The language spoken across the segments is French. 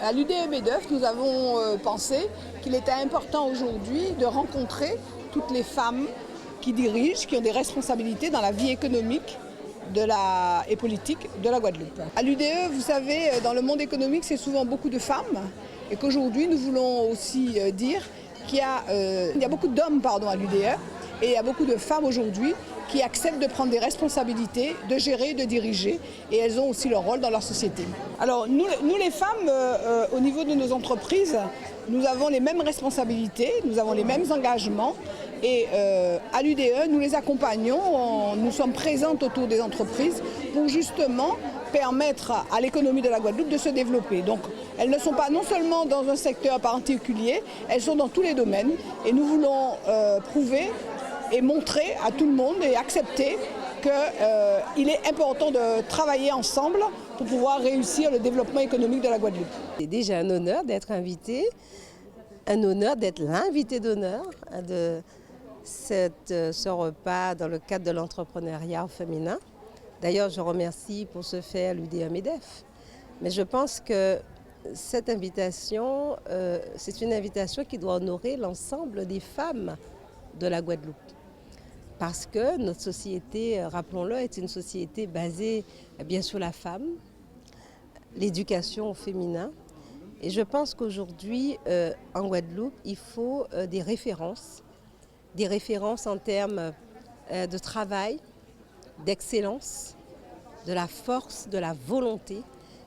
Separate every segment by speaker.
Speaker 1: À l'UDE-MEDEF, nous avons pensé qu'il était important aujourd'hui de rencontrer toutes les femmes qui dirigent, qui ont des responsabilités dans la vie économique et politique de la Guadeloupe. À l'UDE, vous savez, dans le monde économique, c'est souvent beaucoup de femmes et qu'aujourd'hui, nous voulons aussi dire qu'il y a beaucoup d'hommes à l'UDE et il y a beaucoup de femmes aujourd'hui qui acceptent de prendre des responsabilités, de gérer, de diriger, et elles ont aussi leur rôle dans leur société. Alors nous les femmes, au niveau de nos entreprises, nous avons les mêmes responsabilités, nous avons les mêmes engagements, et à l'UDE, nous les accompagnons, nous sommes présentes autour des entreprises pour justement permettre à l'économie de la Guadeloupe de se développer. Donc elles ne sont pas non seulement dans un secteur particulier, elles sont dans tous les domaines, et nous voulons prouver et montrer à tout le monde et accepter qu'il est important de travailler ensemble pour pouvoir réussir le développement économique de la Guadeloupe.
Speaker 2: C'est déjà un honneur d'être invité, un honneur d'être l'invité d'honneur de ce repas dans le cadre de l'entrepreneuriat féminin. D'ailleurs, je remercie pour ce faire l'UDE-MEDEF. Mais je pense que cette invitation, c'est une invitation qui doit honorer l'ensemble des femmes de la Guadeloupe. Parce que notre société, rappelons-le, est une société basée bien sur la femme, l'éducation au féminin. Et je pense qu'aujourd'hui, en Guadeloupe, il faut des références en termes de travail, d'excellence, de la force, de la volonté.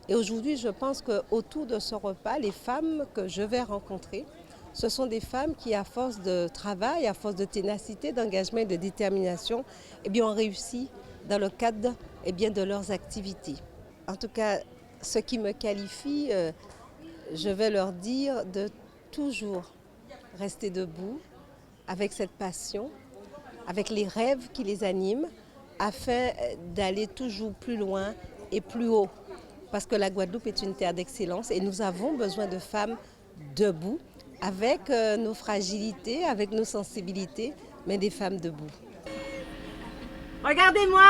Speaker 2: Et aujourd'hui, je pense qu'autour de ce repas, les femmes que je vais rencontrer, ce sont des femmes qui, à force de travail, à force de ténacité, d'engagement et de détermination, ont réussi dans le cadre de leurs activités. En tout cas, ce qui me qualifie, je vais leur dire de toujours rester debout avec cette passion, avec les rêves qui les animent, afin d'aller toujours plus loin et plus haut. Parce que la Guadeloupe est une terre d'excellence et nous avons besoin de femmes debout, avec nos fragilités, avec nos sensibilités, mais des femmes debout.
Speaker 3: Regardez-moi!